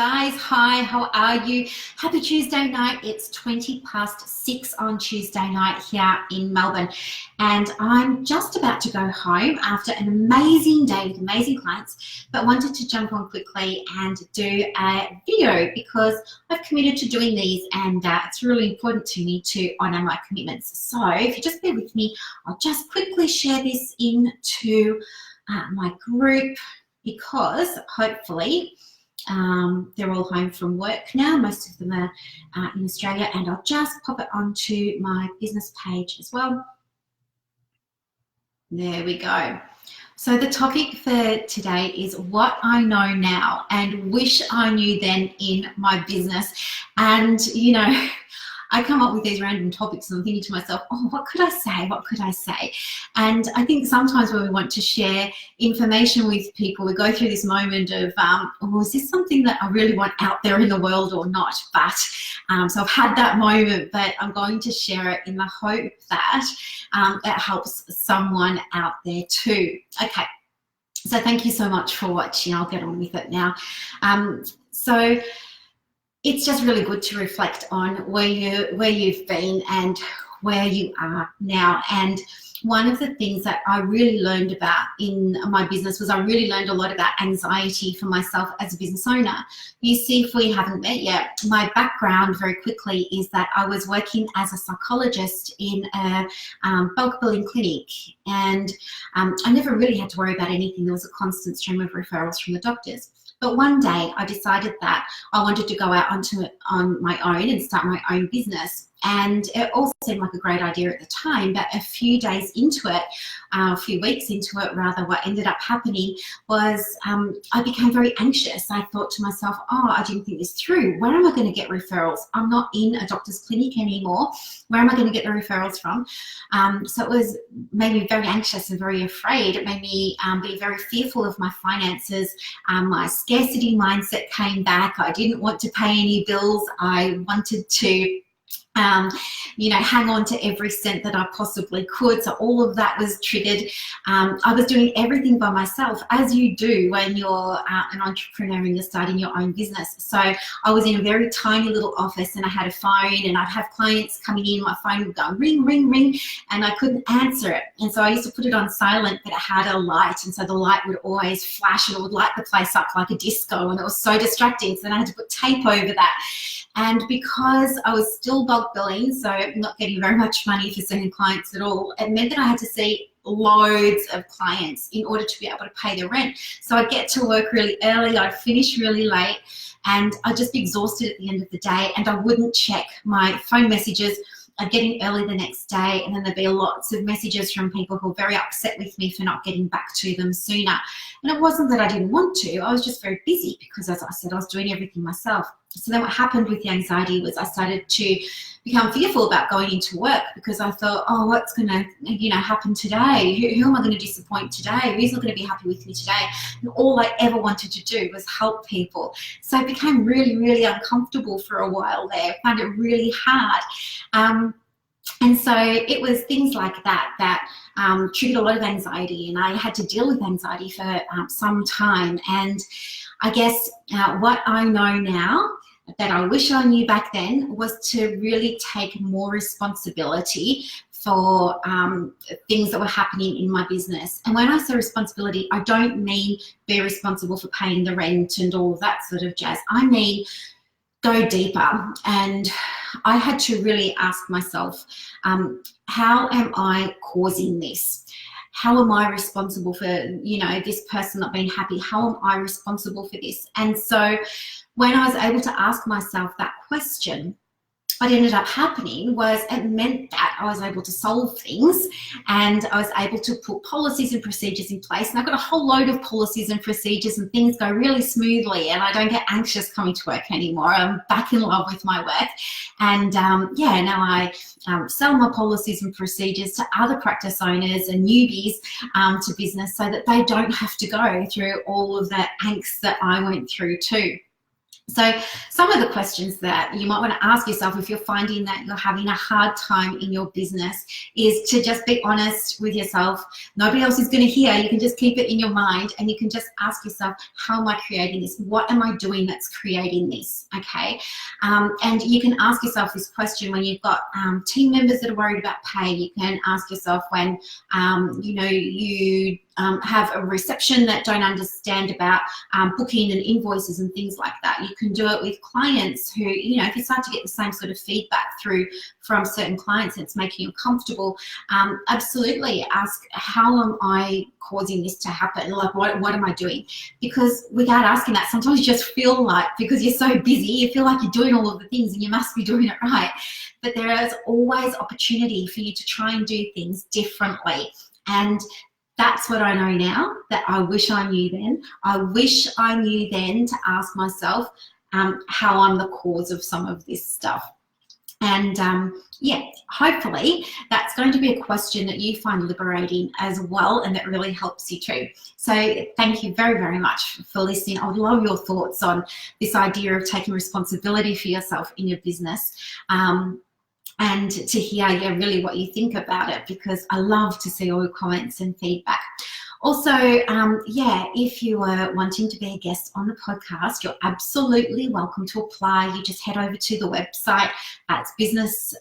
guys. Hi, how are you? Happy Tuesday night. It's 6:20 on Tuesday night here in Melbourne. And I'm just about to go home after an amazing day with amazing clients, but wanted to jump on quickly and do a video because I've committed to doing these and it's really important to me to honor my commitments. So if you just bear with me, I'll just quickly share this into my group because hopefully they're all home from work now. Most of them are in Australia, and I'll just pop it onto my business page as well. There we go. So the topic for today is what I know now and wish I knew then in my business. And you know, I come up with these random topics and I'm thinking to myself, oh, what could I say? What could I say? And I think sometimes when we want to share information with people, we go through this moment of, oh, is this something that I really want out there in the world or not? But so I've had that moment, but I'm going to share it in the hope that it helps someone out there too. Okay. So thank you so much for watching. I'll get on with it now. So it's just really good to reflect on where you've been and where you are now. And one of the things that I really learned about in my business was I really learned a lot about anxiety for myself as a business owner. You see, if we haven't met yet, my background very quickly is that I was working as a psychologist in a bulk billing clinic, and I never really had to worry about anything. There was a constant stream of referrals from the doctors. But one day I decided that I wanted to go out on my own and start my own business. And it all seemed like a great idea at the time, but a few days into it, a few weeks into it rather, what ended up happening was I became very anxious. I thought to myself, oh, I didn't think this through. Where am I going to get referrals? I'm not in a doctor's clinic anymore. Where am I going to get the referrals from? So it made me very anxious and very afraid. It made me be very fearful of my finances. My scarcity mindset came back. I didn't want to pay any bills. I wanted to hang on to every cent that I possibly could. So all of that was triggered. I was doing everything by myself, as you do when you're an entrepreneur and you're starting your own business. So I was in a very tiny little office and I had a phone and I'd have clients coming in, my phone would go ring, ring, ring, and I couldn't answer it. And so I used to put it on silent, but it had a light. And so the light would always flash and it would light the place up like a disco, and it was so distracting. So then I had to put tape over that. And because I was still bulk billing, so not getting very much money for seeing clients at all, it meant that I had to see loads of clients in order to be able to pay the rent. So I'd get to work really early, I'd finish really late, and I'd just be exhausted at the end of the day, and I wouldn't check my phone messages. I'd get in early the next day, and then there'd be lots of messages from people who were very upset with me for not getting back to them sooner. And it wasn't that I didn't want to, I was just very busy because, as I said, I was doing everything myself. So then what happened with the anxiety was I started to become fearful about going into work because I thought, oh, what's going to happen today? Who am I going to disappoint today? Who's not going to be happy with me today? And all I ever wanted to do was help people. So it became really, really uncomfortable for a while there. I found it really hard. And so it was things like that triggered a lot of anxiety, and I had to deal with anxiety for some time. And I guess what I know now that I wish I knew back then was to really take more responsibility for things that were happening in my business. And when I say responsibility, I don't mean be responsible for paying the rent and all of that sort of jazz. I mean go deeper. And I had to really ask myself, how am I causing this? How am I responsible for, this person not being happy? How am I responsible for this? And so when I was able to ask myself that question, what ended up happening was it meant that I was able to solve things, and I was able to put policies and procedures in place. And I've got a whole load of policies and procedures, and things go really smoothly, and I don't get anxious coming to work anymore. I'm back in love with my work. And now I sell my policies and procedures to other practice owners and newbies to business so that they don't have to go through all of that angst that I went through too. So some of the questions that you might want to ask yourself if you're finding that you're having a hard time in your business is to just be honest with yourself. Nobody else is going to hear. You can just keep it in your mind, and you can just ask yourself, how am I creating this? What am I doing that's creating this? Okay. And you can ask yourself this question when you've got team members that are worried about pay. You can ask yourself when, you have a reception that don't understand about booking and invoices and things like that. You can do it with clients who, if you start to get the same sort of feedback through from certain clients and it's making you comfortable, absolutely ask, how am I causing this to happen? Like, what am I doing? Because without asking that, sometimes you just feel like, because you're so busy, you feel like you're doing all of the things and you must be doing it right. But there is always opportunity for you to try and do things differently. And that's what I know now that I wish I knew then. I wish I knew then to ask myself how I'm the cause of some of this stuff. And yeah, hopefully that's going to be a question that you find liberating as well, and that really helps you too. So thank you very, very much for listening. I would love your thoughts on this idea of taking responsibility for yourself in your business. And to hear, really what you think about it, because I love to see all your comments and feedback. Also, if you are wanting to be a guest on the podcast, you're absolutely welcome to apply. You just head over to the website. It's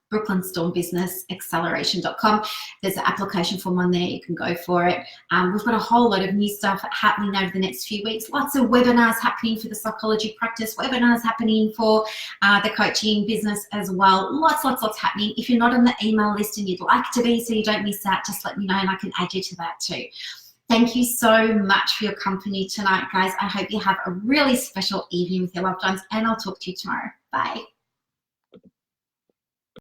Brooklyn Storm Business Acceleration.com. There's an application form on there. You can go for it. We've got a whole lot of new stuff happening over the next few weeks. Lots of webinars happening for the psychology practice, webinars happening for the coaching business as well. Lots happening. If you're not on the email list and you'd like to be so you don't miss out, just let me know and I can add you to that too. Thank you so much for your company tonight, guys. I hope you have a really special evening with your loved ones, and I'll talk to you tomorrow. Bye.